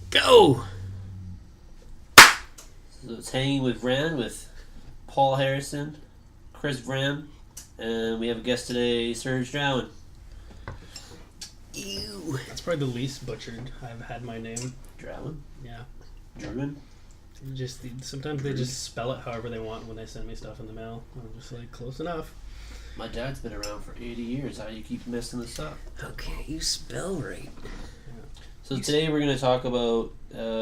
Go! So it's Hanging with Vrand with Paul Harrison, Chris Vrand, and we have a guest today, Serge Drowen. Ew. That's probably the least butchered I've had my name. Drowen? Yeah. German? Sometimes they just spell it however they want when they send me stuff in the mail. I'm just like, close enough. My dad's been around for 80 years. How do you keep messing this up? How can't you spell right? So today we're going to talk about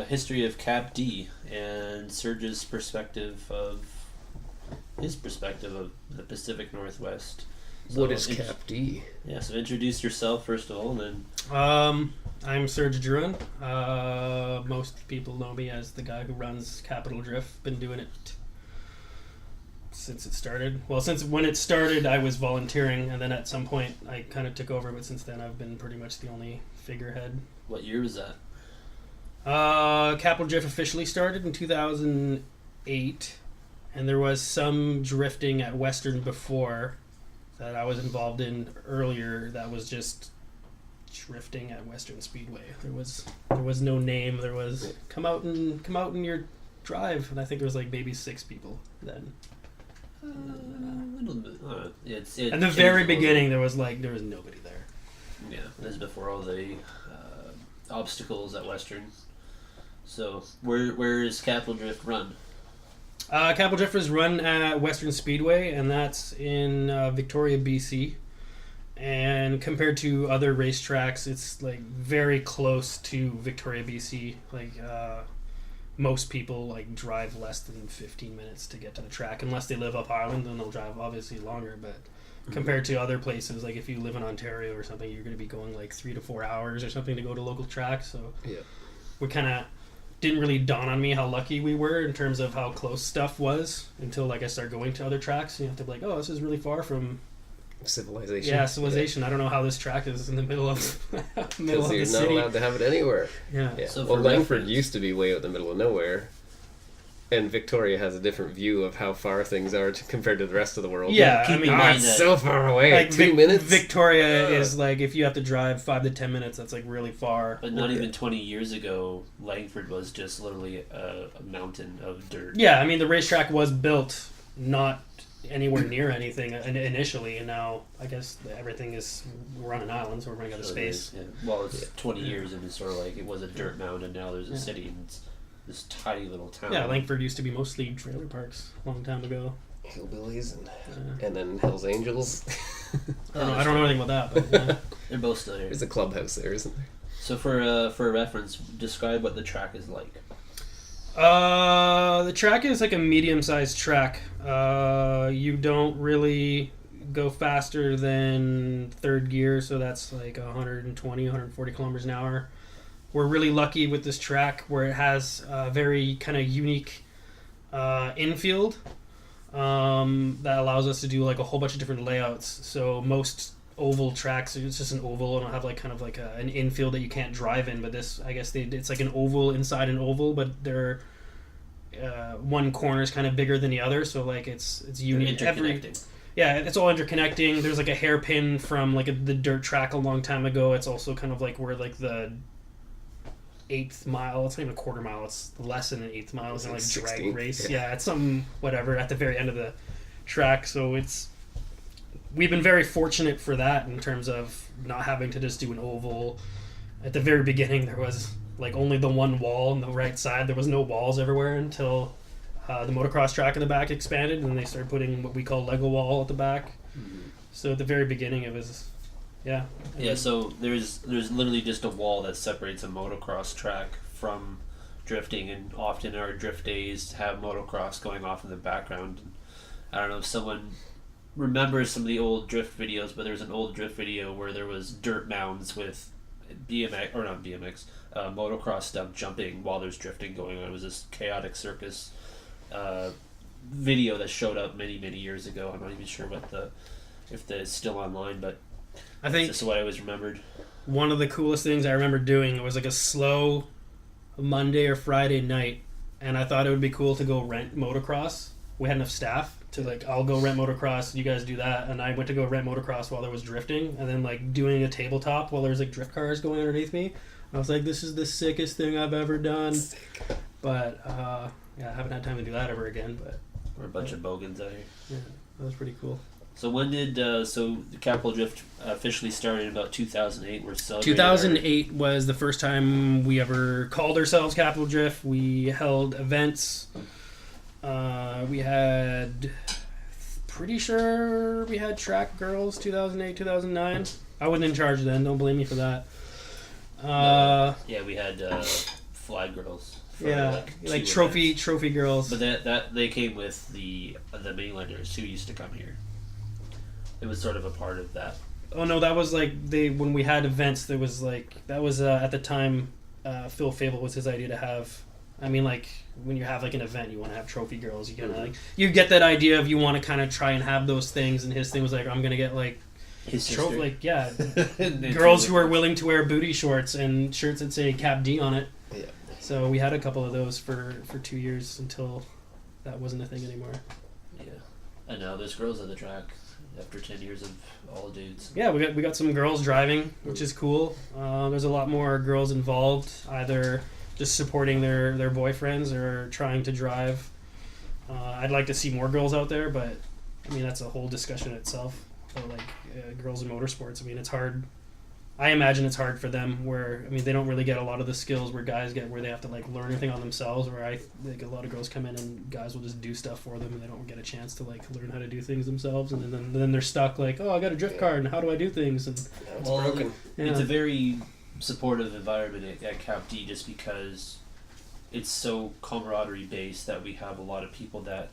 history of Cap D and Serge's perspective of the Pacific Northwest. So What is Cap D? Yeah, so introduce yourself first of all, and then... I'm Serge Druin. Most people know me as the guy who runs Capital Drift. Been doing it since it started. Well, since when it started, I was volunteering, and then at some point I kind of took over, but since then I've been pretty much the only figurehead. What year was that? Capital Drift officially started in 2008, and there was some drifting at Western before that I was involved in earlier that was just drifting at Western Speedway. There was no name. There was come out in your drive, and I think there was like maybe 6 people then. Little bit. At the very beginning, there was nobody there. Yeah, this is before all the obstacles at Western. So where is Capital Drift run? Capital Drift is run at Western Speedway, and that's in Victoria, BC. And compared to other racetracks, it's like very close to Victoria, BC. Like most people like drive less than 15 minutes to get to the track, unless they live up Island, then they'll drive obviously longer. But compared to other places, like if you live in Ontario or something, you're going to be going like 3 to 4 hours or something to go to local tracks. So Yeah. we kind of didn't really dawn on me how lucky we were in terms of how close stuff was until like I started going to other tracks. You have to be like, oh, this is really far from Civilization. Yeah, civilization. I don't know how this track is in the middle of Because the you're not city. allowed to have it anywhere. Yeah. So Well, for Langford reference- used to be way out in the middle of nowhere. And Victoria has a different view of how far things are compared to the rest of the world. Yeah, keep I mean, in mind it's that- so far away. like 2 minutes? Victoria Ugh. is like if you have to drive 5 to 10 minutes, that's like really far. But not even 20 years ago, Langford was just literally a mountain of dirt. Yeah, I mean the racetrack was built not anywhere near anything initially, and now I guess everything is we're on an island, so we're running out of So space. Yeah. Well, it's 20 years, and it's sort of like it was a dirt mound, and now there's a Yeah. city, and it's this tiny little town. Yeah, Langford used to be mostly trailer parks a long time ago. Hillbillies and then Hells Angels. I don't know anything about that, but yeah. They're both still here. There's a clubhouse there, isn't there? So for a reference, describe what the track is like. The track is like a medium-sized track. You don't really go faster than third gear, so that's like 120, 140 kilometers an hour. We're really lucky with this track where it has a very kind of unique infield that allows us to do like a whole bunch of different layouts. So most oval tracks, it's just an oval, and it'll have like kind of like an infield that you can't drive in. But this, I guess it's like an oval inside an oval, but they're one corner is kind of bigger than the other, so like it's unique. Interconnecting. Yeah, it's all interconnecting. There's like a hairpin from like the dirt track a long time ago. It's also kind of like where like the 8th mile, it's not even a quarter mile, it's less than an 8th mile. It's It's like like drag 16th, race. yeah. Yeah, it's some whatever at the very end of the track. So we've been very fortunate for that in terms of not having to just do an oval. At the very beginning, there was like only the one wall on the right side. There was no walls everywhere until the motocross track in the back expanded, and they started putting what we call Lego wall at the back. Mm-hmm. So at the very beginning, it was, yeah. Yeah, so there's literally just a wall that separates a motocross track from drifting, and often our drift days have motocross going off in the background. And I don't know if someone remembers some of the old drift videos, but there's an old drift video where there was dirt mounds with motocross stuff jumping while there's drifting going on. It was this chaotic circus video that showed up many years ago. I'm not even sure if it's still online, but I think this is what I always remembered. one of the coolest things I remember doing was like a slow Monday or Friday night, and I thought it would be cool to go rent motocross. We had enough staff to like, I'll go rent motocross, you guys do that, and I went to go rent motocross while there was drifting, and then like doing a tabletop while there was like drift cars going underneath me. I was like, this is the sickest thing I've ever done. Sick. But yeah, I haven't had time to do that ever again. But We're a bunch of bogans out here. yeah, that was pretty cool. So when did so the Capital Drift officially started in about 2008? We're celebrating. 2008 was the first time we ever called ourselves Capital Drift. We held events. We had, pretty sure we had track girls 2008, 2009. I wasn't in charge then. Don't blame me for that. Yeah, we had flag girls. For Yeah, like two trophy events. trophy girls. But that they came with the mainlanders who used to come here. It was sort of a part of that. Oh no, that was like when we had events. There was like that was at the time. Phil Fable was his idea to have. I mean, like when you have like an event, you want to have trophy girls. You kind of like you get that idea of you want to kind of try and have those things. And his thing was like, I'm gonna get like His trophy, sister. like yeah, girls who are willing to wear booty shorts and shirts that say Cap D on it. Yeah. So we had a couple of those for 2 years until that wasn't a thing anymore. Yeah, and now there's girls at the track after 10 years of all dudes. Yeah, we got some girls driving, which is cool. There's a lot more girls involved, either just supporting their boyfriends or trying to drive. I'd like to see more girls out there, but I mean that's a whole discussion itself. But like girls in motorsports, I mean it's hard. I imagine it's hard for them where I mean they don't really get a lot of the skills where guys get where they have to like learn everything on themselves. Where I think a lot of girls come in and guys will just do stuff for them and they don't get a chance to like learn how to do things themselves. And then they're stuck like, oh, I got a drift car and how do I do things? And It's broken. yeah. It's a very supportive environment at Cap D just because it's so camaraderie based that we have a lot of people that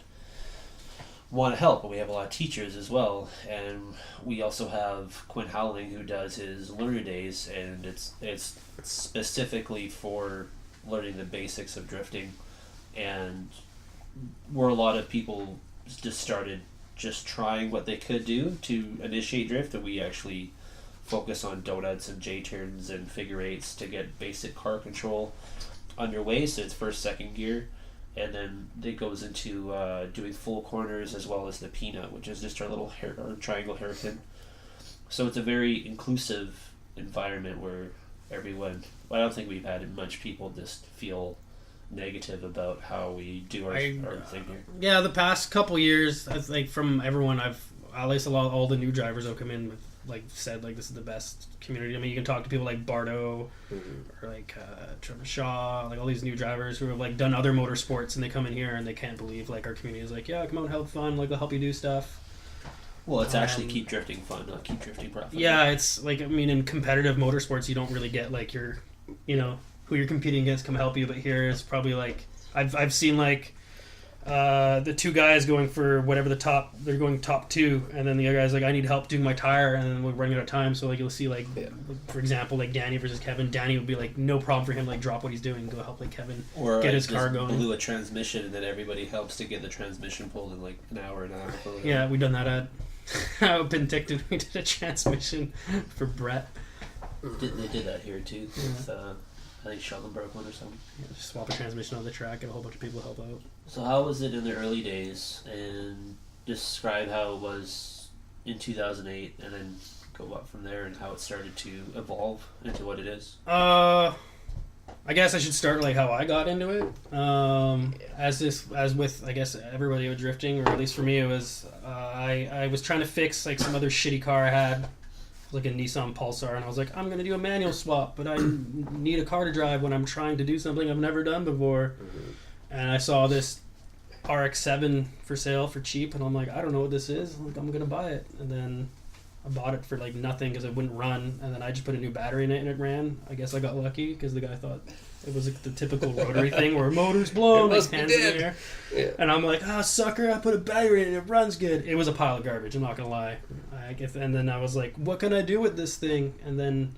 want to help, and we have a lot of teachers as well. And we also have Quinn Howling who does his learner days, and it's specifically for learning the basics of drifting. And where a lot of people just started just trying what they could do to initiate drift, and we actually focus on donuts and J-turns and figure eights to get basic car control underway. So it's first, second gear, and then it goes into doing full corners as well as the peanut, which is just our little our triangle hairpin. So it's a very inclusive environment where everyone. I don't think we've had much people just feel negative about how we do our thing here. Yeah, the past couple years, I think from everyone at least all the new drivers will come in with like said like this is the best community. I mean, you can talk to people like Bardo or like Trevor Shaw, like all these new drivers who have like done other motorsports and they come in here and they can't believe like our community is like, yeah, come out and have fun, like they'll help you do stuff. Well, it's actually keep drifting fun, not keep drifting profitable. Yeah, it's like I mean in competitive motorsports you don't really get like your who you're competing against come help you, but here it's probably like I've seen like the two guys going for whatever they're going top two, and then the other guy's like, I need help doing my tire, and then we're running out of time. So like you'll see like for example like Danny versus Kevin. Danny would be like no problem for him like drop what he's doing, go help like Kevin or get his just car going. blew a transmission, and then everybody helps to get the transmission pulled in like an hour and a half. Or Yeah, we've done that at Penticton. We did a transmission for Brett. they did that here too. With, I think Sheldon broke one or something. Yeah, just swap a transmission on the track and a whole bunch of people help out. So how was it in the early days, and describe how it was in 2008, and then go up from there and how it started to evolve into what it is? I guess I should start like how I got into it. As with I guess everybody with drifting, or at least for me, it was I was trying to fix like some other shitty car I had, like a Nissan Pulsar, and I was like, I'm gonna do a manual swap, but I need a car to drive when I'm trying to do something I've never done before. And I saw this RX-7 for sale for cheap, and I'm like, I don't know what this is. I'm like, I'm gonna buy it, and then I bought it for like nothing because it wouldn't run, and then I just put a new battery in it and it ran. I guess I got lucky because the guy thought it was like the typical rotary thing where motor's blown, like hands in the air. Yeah. And I'm like, sucker, I put a battery in it, it runs good. It was a pile of garbage, I'm not gonna lie. And then I was like, what can I do with this thing? And then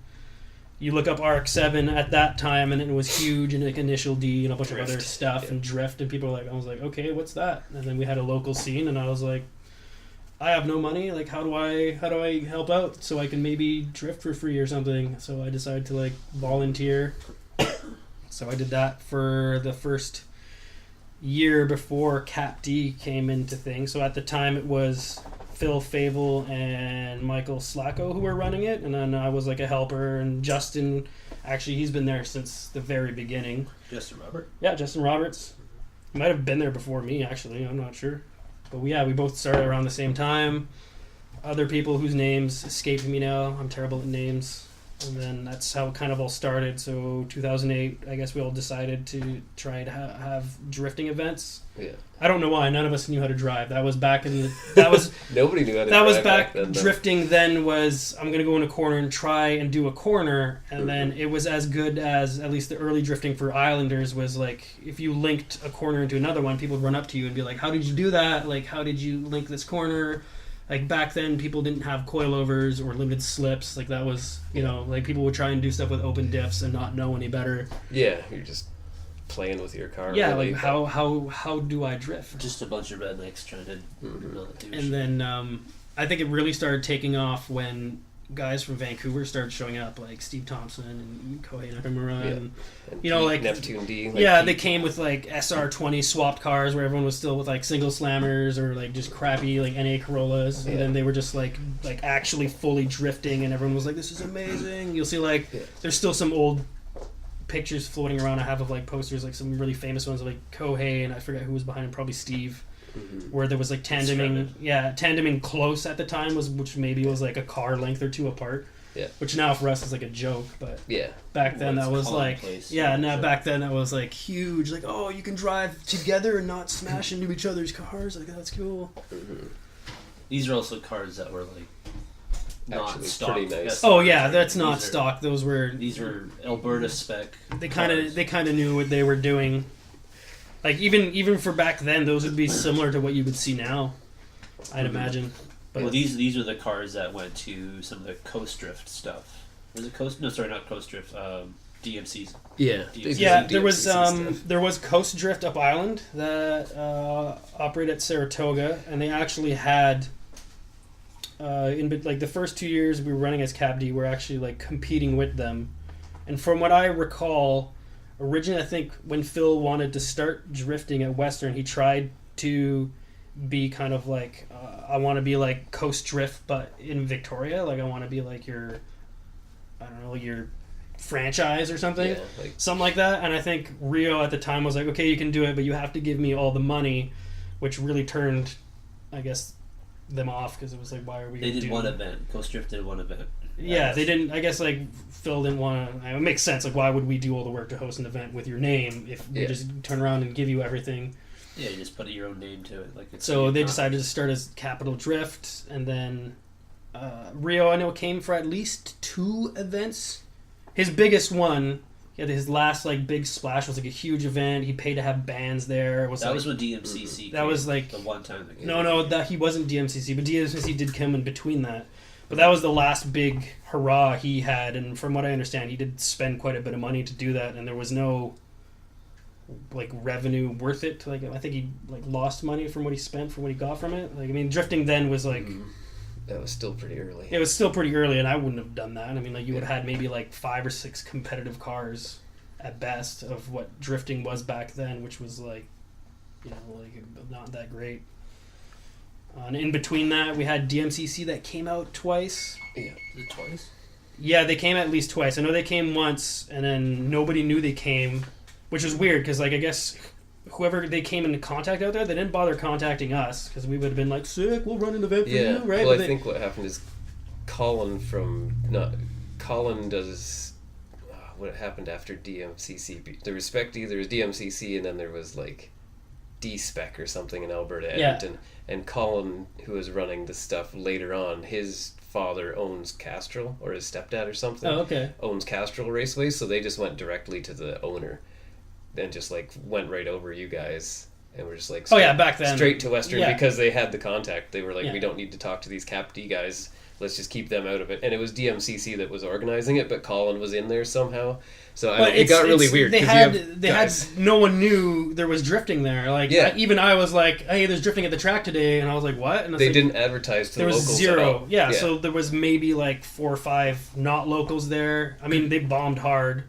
you look up RX-7 at that time, and it was huge, and like Initial D and a bunch of other stuff, and Drift, and people were like, I was like, okay, what's that? And then we had a local scene, and I was like, I have no money, like how do I help out so I can maybe drift for free or something? So I decided to like volunteer. So I did that for the first year before Cap D came into things. So at the time it was Phil Fable and Michael Slacko who were running it, and then I was like a helper, and Justin Actually, he's been there since the very beginning. Justin Robert. Yeah, Justin Roberts. He might have been there before me, actually. I'm not sure. But we both started around the same time. Other people whose names escape me now. I'm terrible at names. And then that's how it kind of all started. So 2008, I guess we all decided to try to have drifting events. Yeah. I don't know why. None of us knew how to drive. That was back in the... That was... Nobody knew how to that drive was back then, though. drifting then was, I'm going to go in a corner and try and do a corner. And then it was as good as, at least the early drifting for Islanders was like, if you linked a corner into another one, people would run up to you and be like, how did you do that? Like, how did you link this corner? Like, back then, people didn't have coilovers or limited slips. Like, that was, you know, like, people would try and do stuff with open diffs and not know any better. Yeah, you're just playing with your car. Yeah, really, like, but- how do I drift? Just a bunch of rednecks trying to not do shit. And then I think it really started taking off when guys from Vancouver started showing up, like Steve Thompson and Kohei Nakamura. Yeah. And, And you know, like... Neptune D. Like yeah, Pete. they came with like SR20 swapped cars where everyone was still with like single slammers or like just crappy like NA Corollas, and Yeah. then they were just like actually fully drifting, and everyone was like, "This is amazing." You'll see like there's still some old pictures floating around I have of like posters, like some really famous ones of like Kohei and I forget who was behind him, probably Steve, where there was like tandeming close at the time which maybe was like a car length or two apart. Yeah. Which now for us is like a joke, but Yeah. back then Well, that it's was like commonplace, yeah, yeah, now so- back then that was like huge, like, oh, you can drive together and not smash into each other's cars, like that's cool. These are also cars that were like not Actually, stock. pretty nice. Yes, Oh yeah, these that's are- not these are- stock. Those were These are Alberta spec. they cars. kind of knew what they were doing. Like even for back then, those would be similar to what you would see now, I'd imagine. But Well, these are the cars that went to some of the Coast Drift stuff. Was it Coast? No, sorry, not Coast Drift. DMCs. Yeah. yeah, there was Coast Drift up Island that operated at Saratoga, and they actually had like the first 2 years we were running as Cab D, we're actually like competing with them. And from what I recall, originally I think when Phil wanted to start drifting at Western, he tried to be kind of like I want to be like Coast Drift but in Victoria, like I want to be like your, I don't know, your franchise or something. Yeah, like, Something like that. And I think Rio at the time was like, okay, you can do it, but you have to give me all the money, which really turned, I guess, them off, because it was like, why are we They gonna did do one event. Coast Drift did one event. Yeah, they didn't. I guess like Phil didn't want to. It makes sense. Like, why would we do all the work to host an event with your name if we just turn around and give you everything? Yeah, you just put your own name to it. Like it's So they decided to start as Capital Drift, and then Rio, I know, came for at least 2 events. His biggest one, his last like big splash was like a huge event. He paid to have bands there. It was That like, was when DMCC. That was like the one time. That came. no, that he wasn't DMCC, but DMCC did come in between that. But that was the last big hurrah he had, and from what I understand, he did spend quite a bit of money to do that, and there was no like revenue worth it. Like I think he like lost money from what he spent for what he got from it. Like I mean, drifting then was like that was still pretty early. it was still pretty early, and I wouldn't have done that. I mean, like you would have had maybe like 5 or 6 competitive cars at best of what drifting was back then, which was like, you know, like not that great. And in between that, we had DMCC that came out twice. Yeah. Was it twice? Yeah, they came at least twice. I know they came once, and then nobody knew they came, which is weird because, like, I guess whoever they came into contact out there, they didn't bother contacting us because we would have been like, sick, we'll run an event for you, right? Well, But I think what happened is Colin does what happened after DMCC. There was Spec D, there was DMCC, and then there was like D-Spec or something in Alberta, Edmonton. And Colin, who was running the stuff later on, his father owns Castrol, or his stepdad or something. Oh, okay. Owns Castrol Raceways, so they just went directly to the owner and just like went right over you guys. And we're just like, back then. straight to Western, Yeah. because they had the contact. They were like, Yeah. we don't need to talk to these Cap D guys. Let's just keep them out of it. And it was DMCC that was organizing it, but Colin was in there somehow. So I mean, it got really weird. They 'cause had you have they had guys- no one knew there was drifting there. Like Yeah. even I was like, hey, there's drifting at the track today, and I was like, what? And I was They like, didn't advertise to there the was locals 0. at all. Yeah, so there was maybe like 4 or 5 not locals there. I mean, they bombed hard.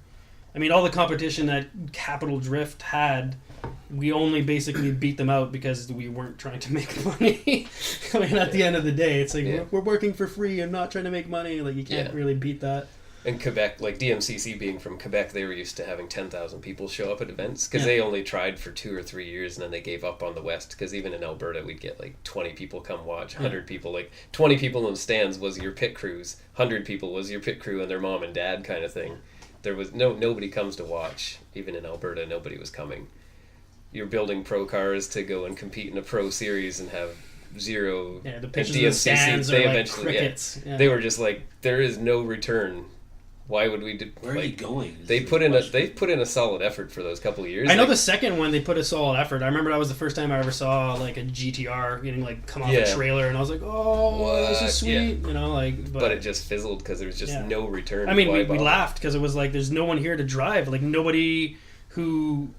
I mean, all the competition that Capital Drift had, we only basically beat them out because we weren't trying to make money. I mean, at the end of the day, it's like Yeah. we're working for free and not trying to make money. Like you can't Yeah. really beat that. And Quebec, like DMCC being from Quebec, they were used to having 10,000 people show up at events because they only tried for 2 or 3 years and then they gave up on the West, because even in Alberta we'd get like 20 people come watch, 100 people, like 20 people in the stands was your pit crews, 100 people was your pit crew and their mom and dad kind of thing. There was nobody comes to watch. Even in Alberta, nobody was coming. You're building pro cars to go and compete in a pro series and have zero. Yeah, the pitches in the stands are like crickets. Yeah. They were just like, there is no return. Why would we do? Where are you going? They put in a solid effort for those couple of years. I know the second one they put a solid effort. I remember that was the first time I ever saw like a GTR getting like come off a trailer, and I was like, oh, this is sweet, you know, like. But it just fizzled because there was just no return. I mean, we laughed because it was like there's no one here to drive. Like nobody who,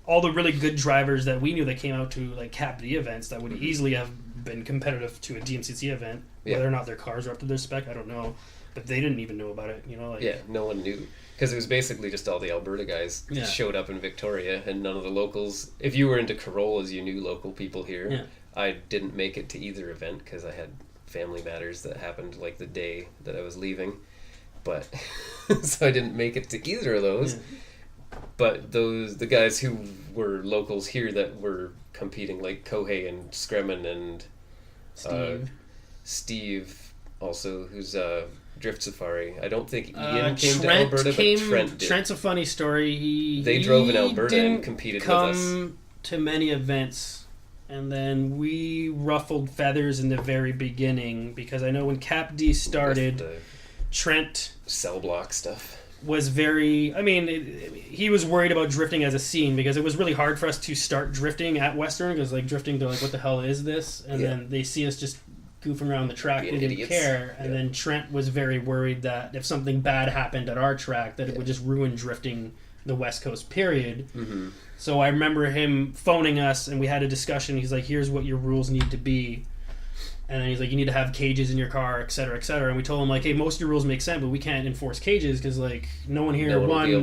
all the really good drivers that we knew that came out to like Cap D events that would easily have been competitive to a DMCC event, whether or not their cars were up to their spec, I don't know. But they didn't even know about it, you know. Like, yeah, no one knew because it was basically just all the Alberta guys showed up in Victoria, and none of the locals. If you were into Corollas, you knew local people here. Yeah. I didn't make it to either event because I had family matters that happened like the day that I was leaving, but so I didn't make it to either of those. Yeah. But the guys who were locals here that were competing, like Kohei and Scremin and Steve also, who's Drift Safari. I don't think Ian came to Alberta, but Trent did. Trent's a funny story. They drove in Alberta and competed with us. Come to many events, and then we ruffled feathers in the very beginning because I know when Cap D started, Trent cell block stuff was very. I mean, he was worried about drifting as a scene because it was really hard for us to start drifting at Western because like drifting, they're like, "What the hell is this?" And then they see us just goofing around the track, they didn't care, and then Trent was very worried that if something bad happened at our track that it would just ruin drifting the West Coast period. So I remember him phoning us and we had a discussion. He's like, here's what your rules need to be, and then he's like, you need to have cages in your car, etc., etc. And we told him like, hey, most of your rules make sense, but we can't enforce cages because like no one here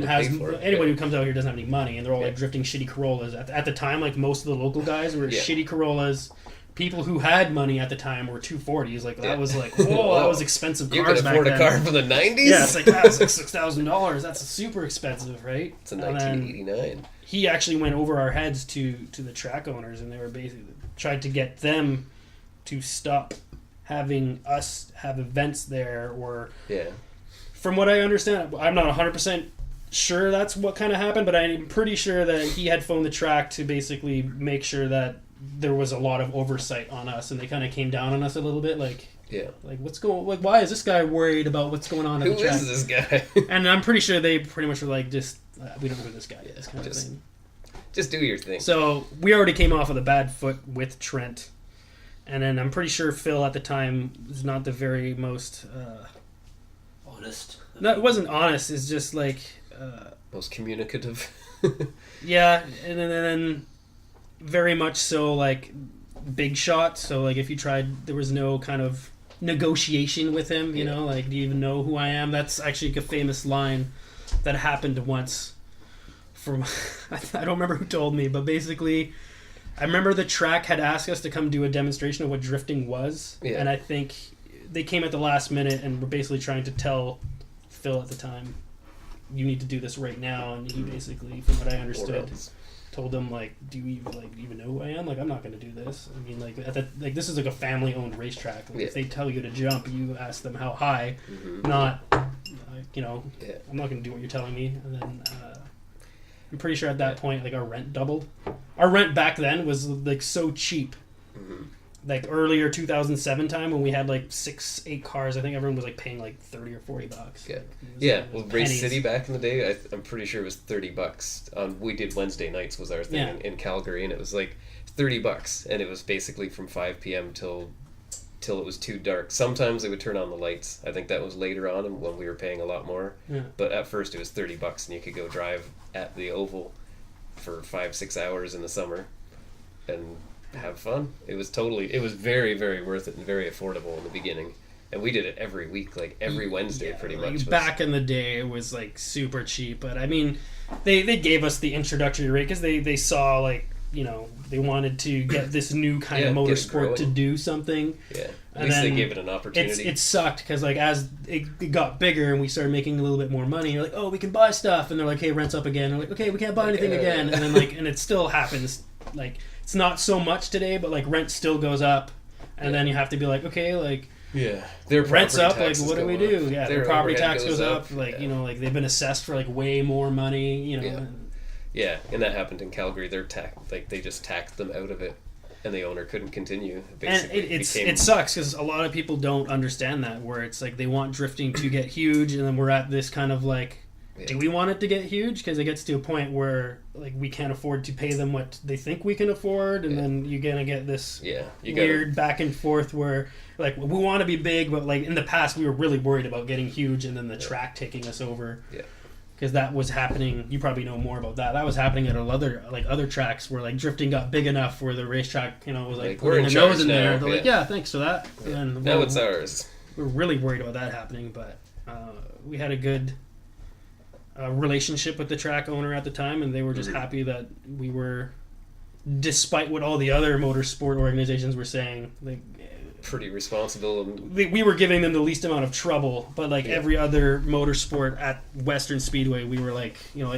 has anybody who comes out here doesn't have any money, and they're all like drifting shitty Corollas at the time. Like most of the local guys were shitty Corollas. People who had money at the time were 240s. Like that was like, whoa, that was expensive cars back then. You could afford a car from the 90s? Yeah, it's like that's like $6,000. That's super expensive, right? It's a 1989. He actually went over our heads to the track owners, and they were basically tried to get them to stop having us have events there. Or from what I understand, I'm not 100% sure that's what kind of happened, but I'm pretty sure that he had phoned the track to basically make sure that there was a lot of oversight on us, and they kind of came down on us a little bit, like what's going, like why is this guy worried about what's going on at the track? Who is this guy? And I'm pretty sure they pretty much were like, just we don't know who this guy is, kind of thing. Just do your thing. So we already came off with a bad foot with Trent, and then I'm pretty sure Phil at the time was not the very most honest. No, it wasn't honest. It's just like most communicative. Yeah, and then very much so like big shot. So like if you tried, there was no kind of negotiation with him, you know, like, do you even know who I am? That's actually a famous line that happened once from I don't remember who told me, but basically I remember the track had asked us to come do a demonstration of what drifting was, and I think they came at the last minute and were basically trying to tell Phil at the time, you need to do this right now, and he basically, from what I understood, told them like, do you even know who I am? Like, I'm not going to do this. I mean, like this is like a family owned racetrack. Like, if they tell you to jump, you ask them how high, not I'm not going to do what you're telling me. And then I'm pretty sure at that point like our rent doubled. Our rent back then was like so cheap. Like earlier 2007 time when we had like 6-8 cars, I think everyone was like paying like $30 or $40. Well, Race City back in the day, I'm pretty sure it was $30. We did Wednesday nights was our thing in Calgary, and it was like $30, and it was basically from 5 p.m. till it was too dark. Sometimes they would turn on the lights. I think that was later on when we were paying a lot more. But at first it was $30, and you could go drive at the Oval for 5-6 hours in the summer, and have fun. It was very, very worth it and very affordable in the beginning, and we did it every week, like every Wednesday pretty much. Back in the day it was like super cheap, but I mean they gave us the introductory rate because they saw like they wanted to get this new kind of motorsport to do something. Yeah, at least they gave it an opportunity. It sucked because like as it got bigger and we started making a little bit more money, you're like, oh, we can buy stuff, and they're like, hey, rent's up again. They're like, okay, we can't buy anything again, and then and it still happens. Like it's not so much today, but like rent still goes up, and then you have to be like, okay, like. Yeah, their rent's up. Like, what do we do? Yeah, their property tax goes up. Like, like they've been assessed for like way more money. Yeah, and that happened in Calgary. They just taxed them out of it, and the owner couldn't continue. Basically, and it sucks because a lot of people don't understand that. Where it's like they want drifting to get huge, and then we're at this kind of like, do we want it to get huge? Because it gets to a point where like we can't afford to pay them what they think we can afford, and then you're gonna get this weird back and forth where. Like, we want to be big, but, like, in the past, we were really worried about getting huge and then the track taking us over. Yeah. Because that was happening. You probably know more about that. That was happening at other tracks where, like, drifting got big enough where the racetrack, was, like we're in their charge nose in now. there. They're like, yeah, thanks for that. Yeah. And then, now it's ours. We were really worried about that happening, but we had a good relationship with the track owner at the time, and they were just happy that we were, despite what all the other motorsport organizations were saying, like, pretty responsible. We were giving them the least amount of trouble, but like every other motorsport at Western Speedway, we were like,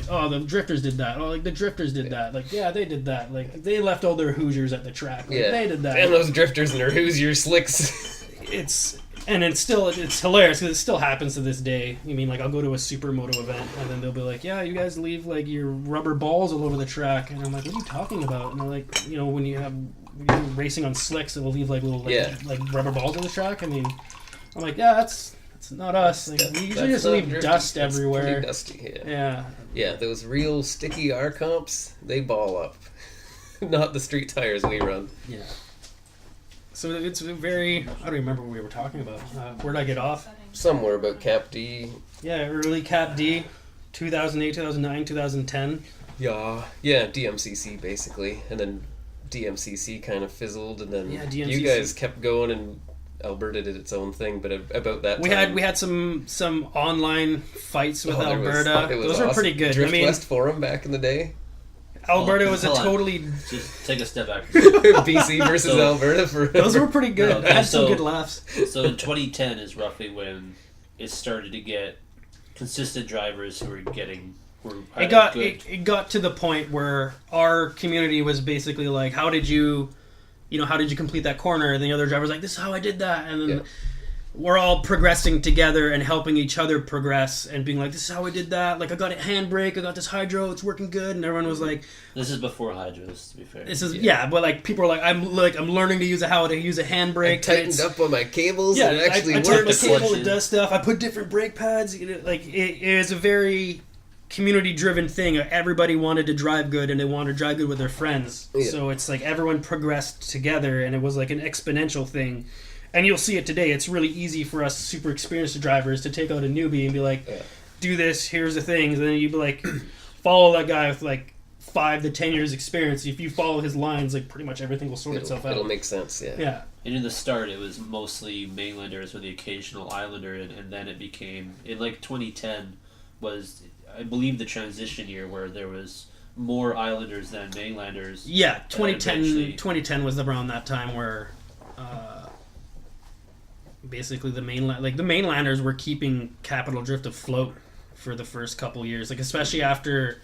oh, the drifters did that. Oh, like the drifters did that. Like, yeah, they did that. Like, they left all their Hoosiers at the track. Like, they did that. And those drifters and their Hoosier slicks. It's hilarious because it still happens to this day. I mean, like, I'll go to a supermoto event and then they'll be like, yeah, you guys leave like your rubber balls all over the track, and I'm like, what are you talking about? And they're like, when you're racing on slicks, it'll leave like little like rubber balls on the track. I mean, I'm like, yeah, that's not us. Like, we usually just leave dust everywhere. Pretty dusty. Yeah. Yeah, those real sticky R comps, they ball up. Not the street tires we run. Yeah. So it's very... I don't remember what we were talking about. Where did I get off? Somewhere about Cap D. Yeah, early Cap D. 2008, 2009, 2010. Yeah, DMCC basically. And then DMCC kind of fizzled, and then you guys kept going, and Alberta did its own thing. But about that time... We had some online fights with Alberta. Those awesome. Were pretty good. Drift West Forum back in the day. Alberta was a totally... Just take a step back. BC versus Alberta forever. Those were pretty good. I had some good laughs. So in 2010 is roughly when it started to get consistent drivers who were getting... It got to the point where our community was basically like, how did you complete that corner? And the other driver's like, this is how I did that. And then we're all progressing together and helping each other progress and being like, this is how I did that. Like, I got a handbrake, I got this hydro, it's working good. And everyone was like... This is before hydros, to be fair. But like, people are like, I'm learning to use how to use a handbrake. I tightened up on my cables and it actually worked. I worked. I cable, it does stuff. I put different brake pads. Like, it is a very... community-driven thing. Everybody wanted to drive good, and they wanted to drive good with their friends. Yeah. So it's like everyone progressed together, and it was like an exponential thing. And you'll see it today. It's really easy for us super experienced drivers to take out a newbie and be like, do this, here's the things. And then you'd be like, follow that guy with like 5 to 10 years experience. If you follow his lines, like pretty much everything will sort itself out. It'll make sense, yeah. And in the start, it was mostly mainlanders or the occasional islander, and then it became, in like 2010 was... I believe the transition year where there was more islanders than mainlanders. Yeah, 2010 was around that time where basically the mainlanders were keeping Capital Drift afloat for the first couple years, like especially after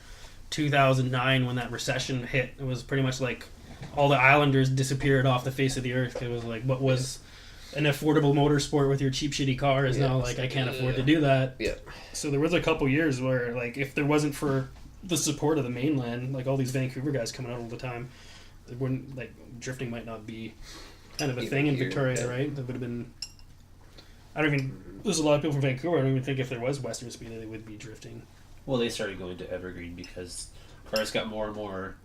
2009 when that recession hit. It was pretty much like all the islanders disappeared off the face of the earth. It was like what was an affordable motorsport with your cheap shitty car is now like I can't afford to do that. Yeah. So there was a couple years where like if there wasn't for the support of the mainland, like all these Vancouver guys coming out all the time, it wouldn't like drifting might not be kind of a thing in Victoria, right? That would have been. There's a lot of people from Vancouver. I don't even think if there was Western Speedway they would be drifting. Well, they started going to Evergreen because cars got more and more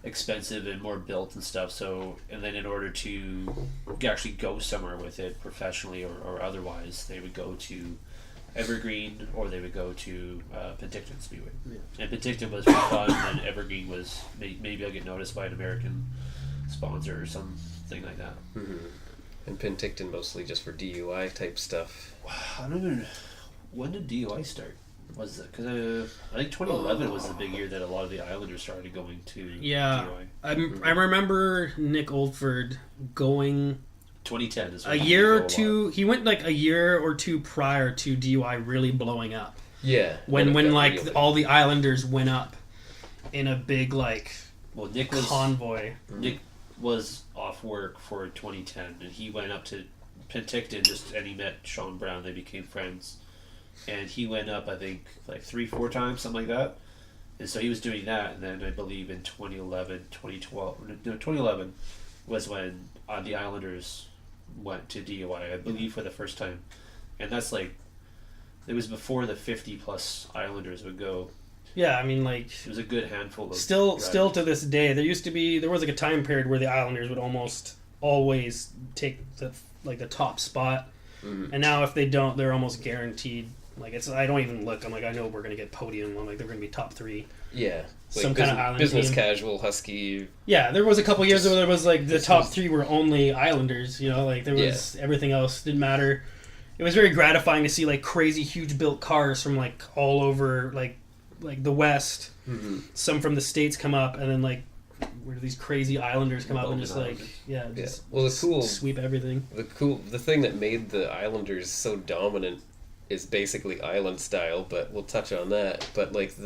expensive and more built and stuff. So, and then in order to actually go somewhere with it professionally or otherwise, they would go to Evergreen or they would go to Penticton Speedway. Yeah. And Penticton was for fun, and Evergreen was maybe I'll get noticed by an American sponsor or something like that. Mm-hmm. And Penticton mostly just for DUI type stuff. I don't even. When did DUI start? Was it? Because I think 2011 was the big year that a lot of the Islanders started going to Yeah. DUI. I remember Nick Oldford going 2010 is a year or two. He went like a year or two prior to DUI really blowing up. Yeah. When like all the Islanders went up in a big like convoy. Nick was off work for 2010, and he went up to Penticton and he met Sean Brown. They became friends, and he went up I think like 3-4 times, something like that. And so he was doing that, and then I believe in 2011 was when the Islanders went to DUI, I believe, for the first time, and that's like it was before the 50+ Islanders would go. Yeah, I mean, like it was a good handful of still to this day. There was like a time period where the Islanders would almost always take the top spot, and now if they don't, they're almost guaranteed. Like I don't even look. I'm like, I know we're gonna get podium. I'm like, they're gonna be top 3. Yeah, some kind of island business team. Casual Husky. Yeah, there was a couple years where there was like the top 3 were only Islanders. You know, like there was everything else didn't matter. It was very gratifying to see like crazy huge built cars from like all over like the West, some from the States come up, and then like where do these crazy Islanders come up and just like sweep everything. The thing that made the Islanders so dominant is basically island style, but we'll touch on that. But like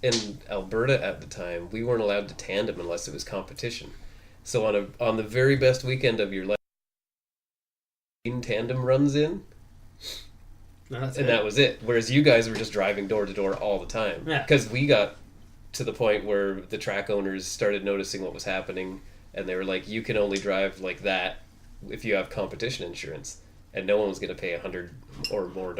in Alberta at the time, we weren't allowed to tandem unless it was competition. So on the very best weekend of your life, tandem runs in. That was it. Whereas you guys were just driving door to door all the time. Yeah. Because we got to the point where the track owners started noticing what was happening, and they were like, you can only drive like that if you have competition insurance. And no one was going to pay $100 or more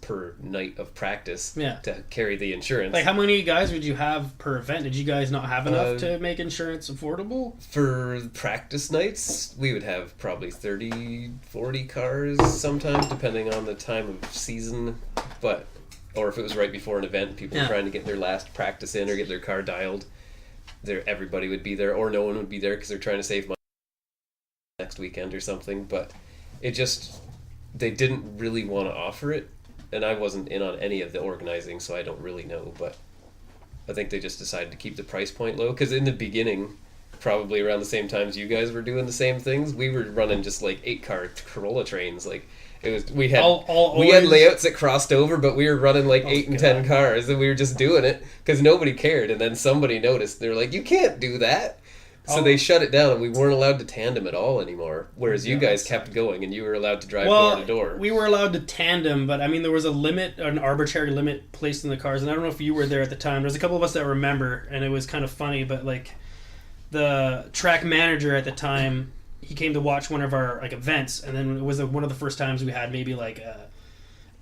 per night of practice to carry the insurance. Like, how many guys would you have per event? Did you guys not have enough to make insurance affordable? For practice nights, we would have probably 30, 40 cars sometimes, depending on the time of season. Or if it was right before an event, people were trying to get their last practice in or get their car dialed, everybody would be there, or no one would be there because they're trying to save money next weekend or something. But it just... They didn't really want to offer it, and I wasn't in on any of the organizing, so I don't really know, but I think they just decided to keep the price point low, because in the beginning, probably around the same times you guys were doing the same things, we were running just like 8-car Corolla trains. Like it was, we had layouts that crossed over, but we were running like 8 and 10 cars, and we were just doing it because nobody cared. And then somebody noticed. They're like, "You can't do that." So they shut it down, and we weren't allowed to tandem at all anymore. Whereas you guys kept going, and you were allowed to drive door to door. We were allowed to tandem, but I mean, there was a limit, an arbitrary limit placed in the cars. And I don't know if you were there at the time. There's a couple of us that remember, and it was kind of funny. But like, the track manager at the time, he came to watch one of our like events, and then it was one of the first times we had maybe like a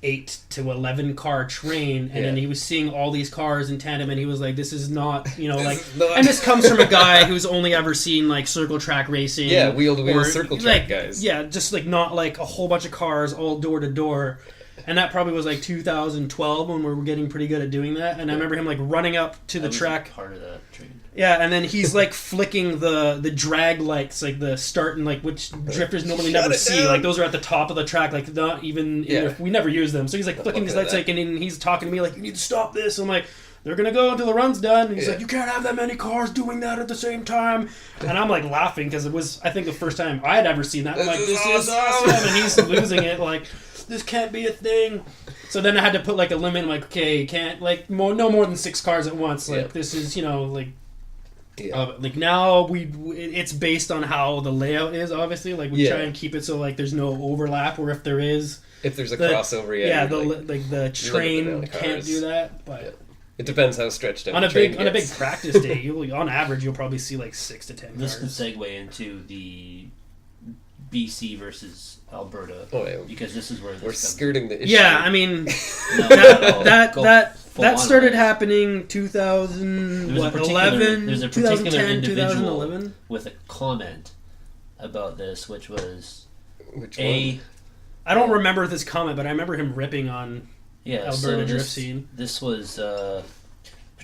8 to 11 car train, and then he was seeing all these cars in tandem, and he was like, "This is not, like." And this comes from a guy who's only ever seen like circle track racing, wheel to wheel circle track guys. Yeah, just like not like a whole bunch of cars all door to door, and that probably was like 2012 when we were getting pretty good at doing that. And I remember him like running up to the track. Part of that train. Yeah, and then he's like flicking the drag lights, like the start and like which drifters normally never see. Like those are at the top of the track, like not even we never use them. So he's like flicking these lights, like, and he's talking to me like, "You need to stop this." I'm like, "They're gonna go until the run's done." And he's like, "You can't have that many cars doing that at the same time." And I'm like laughing because it was, I think, the first time I had ever seen that. I'm like, "This is awesome!" And he's losing it, like, "This can't be a thing." So then I had to put like a limit. I'm like, "Okay, can't like no more than 6 cars at once." Like this is like. Like now it's based on how the layout is, obviously. Like we try and keep it so like there's no overlap, or if there's a crossover, the train can't do that. But it depends how stretched out on a big practice day. On average you'll probably see like 6 to 10 This cars. could segue into the BC versus Alberta, because this is where we're skirting the issue. Yeah, I mean that started happening 2011. There's a particular 2010, individual 2011 with a comment about this, which was one? I don't remember this comment, but I remember him ripping on Alberta drift scene. This was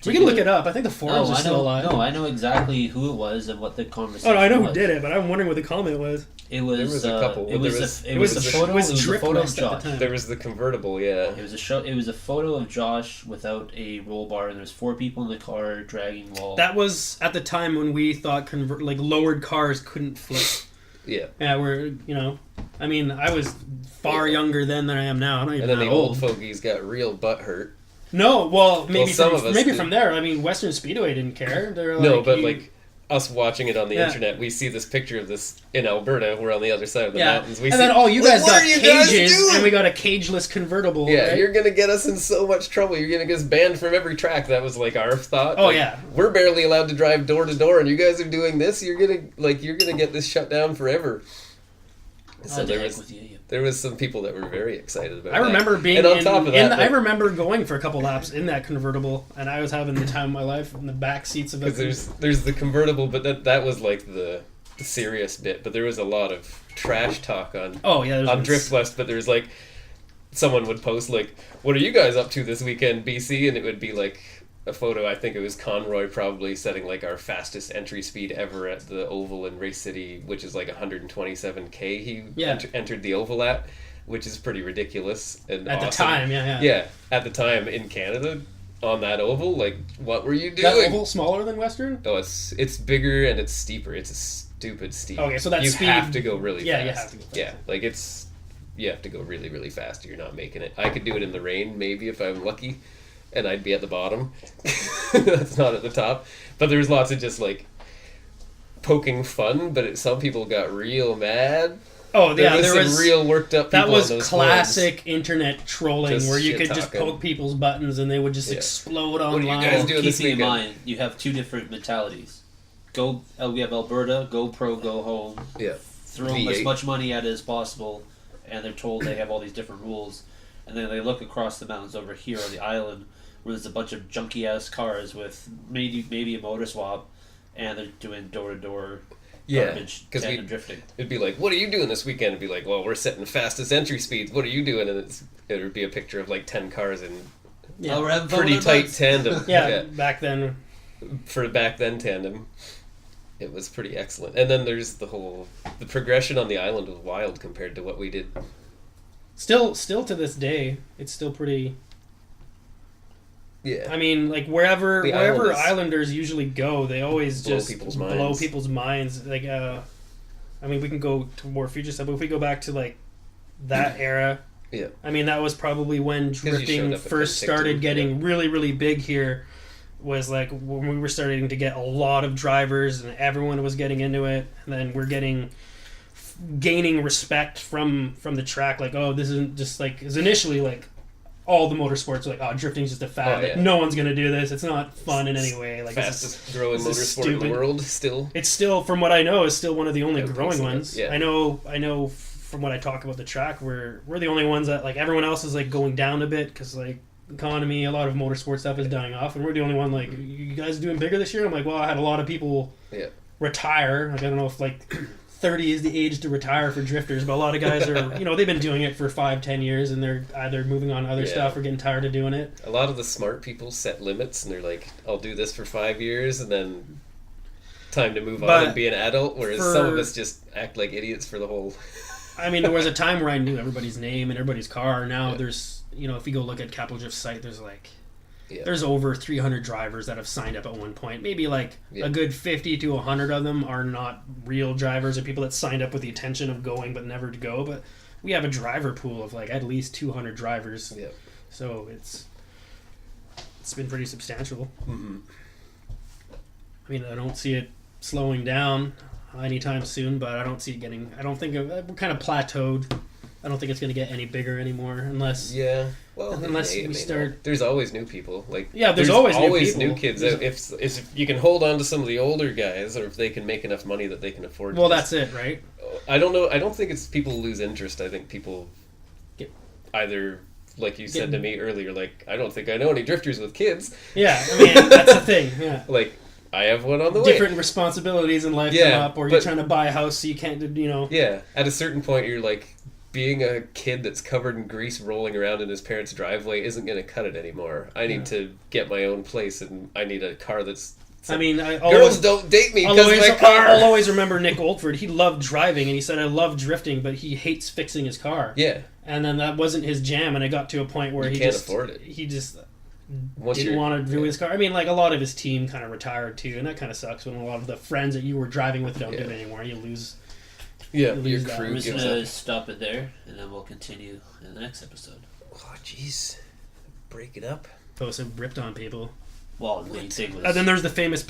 We can look it up. I think the forums are still alive. No, I know exactly who it was and what the conversation was. Oh, no, I know who did it, but I'm wondering what the comment was. It was. There was a couple. It was a photo. It was a photo of Josh. There was the convertible. Yeah. It was a photo of Josh without a roll bar, and there's 4 people in the car dragging wall. That was at the time when we thought lowered cars couldn't flip. Yeah. Yeah, I mean, I was far younger then than I am now. I'm not even and then that the old. old fogies got real butt hurt. No, well, maybe did. from there. I mean, Western Speedway didn't care. They were No, but us watching it on the Yeah. internet, we see this picture of this in Alberta. We're on the other side of the mountains. And then all you guys got what are you guys cages, doing? and we got a cageless convertible. Yeah, right? you're gonna get us in so much trouble. You're gonna get us banned from every track. That was our thought. Oh, yeah. We're barely allowed to drive door to door, and you guys are doing this. You're gonna get this shut down forever. So there was some people that were very excited about. I remember being and on top of that, I remember going for a couple laps in that convertible, and I was having the time of my life in the back seats of it. Because there's the convertible, but that was the serious bit. But there was a lot of trash talk on Drift West. But there's someone would post what are you guys up to this weekend, BC? And it would be a photo. I think it was Conroy probably setting our fastest entry speed ever at the Oval in Race City, which is 127k. He entered the Oval at, which is pretty ridiculous and at awesome. the time. Yeah, at the time in Canada on that oval, what were you doing? That oval smaller than Western? Oh, it's bigger and it's steeper. It's a stupid steep. Okay, so that's you have to go really fast. Yeah, you have to go fast. Yeah, you have to go really, really fast or you're not making it. I could do it in the rain maybe if I'm lucky. And I'd be at the bottom. That's not at the top. But there was lots of just poking fun. But some people got real mad. Oh yeah, there was some real worked up people. That was on those classic forums. Internet trolling, where you could just poke people's buttons and they would just explode online. What are you guys doing this Keeping in weekend? mind, you have 2 different mentalities. We have Alberta, go pro, go home. Yeah. Throw them as much money at it as possible, and they're told they have all these different rules. And then they look across the mountains over here on the island, where there's a bunch of junky ass cars with maybe a motor swap, and they're doing door to door garbage tandem drifting. It'd be what are you doing this weekend? It'd be well, we're setting fastest entry speeds. What are you doing? And it would be a picture of 10 cars in we're having fun pretty with tight bikes. tandem. Yeah, back then. For back then tandem, it was pretty excellent. And then there's the progression on the island was wild compared to what we did. Still to this day, it's still pretty. Yeah. I mean, wherever Islanders usually go, they always just blow people's minds. I mean, we can go to more future stuff, but if we go back to that era, yeah. I mean, that was probably when drifting first started getting really, really big here. Was when we were starting to get a lot of drivers and everyone was getting into it, and then we're gaining respect from the track. This isn't just is initially all the motorsports are drifting's just a fad. No one's gonna do this. It's not fun in any way. Fastest growing motorsport in the world still. It's still, from what I know, is still one of the only growing ones. Yeah. I know from what I talk about the track, we're the only ones that everyone else is going down a bit because economy, a lot of motorsport stuff is dying off, and we're the only one you guys doing bigger this year. I'm well, I had a lot of people retire. I don't know if 30 is the age to retire for drifters, but a lot of guys are they've been doing it for 5-10 years and they're either moving on to other stuff or getting tired of doing it. A lot of the smart people set limits and they're I'll do this for 5 years and then time to move on and be an adult, whereas some of us just act like idiots for the whole I mean, there was a time where I knew everybody's name and everybody's car. Now there's if you go look at Capital Drift's site, there's there's over 300 drivers that have signed up at one point. Maybe a good 50 to 100 of them are not real drivers or people that signed up with the intention of going but never to go. But we have a driver pool of at least 200 drivers. Yeah. So it's been pretty substantial. Mm-hmm. I mean, I don't see it slowing down anytime soon, but I don't see it getting. I don't think we're kind of plateaued. I don't think it's going to get any bigger anymore unless. Yeah. Well, unless we start. Not. There's always new people. There's always new kids. If you can hold on to some of the older guys, or if they can make enough money that they can afford. Well, that's it, right? I don't know. I don't think it's people lose interest. I think people either. Like you said to me earlier, I don't think I know any drifters with kids. Yeah, I mean, that's the thing, yeah. I have one on the way. Different responsibilities in life come up, or you're trying to buy a house so you can't, Yeah, at a certain point you're being a kid that's covered in grease rolling around in his parents' driveway isn't going to cut it anymore. I need to get my own place, and I need a car that's... girls don't date me because of my car. I'll always remember Nick Oldford. He loved driving, and he said, I love drifting, but he hates fixing his car. Yeah. And then that wasn't his jam, and it got to a point where he can't afford it. He just didn't want to do his car. I mean, like, a lot of his team kind of retired, too, and that kind of sucks when a lot of the friends that you were driving with don't do it anymore. You lose... Yeah, your crew. We're just going to stop it there, and then we'll continue in the next episode. Oh, jeez. Break it up. Post and ripped on people. Well, the main thing was... And then there's the famous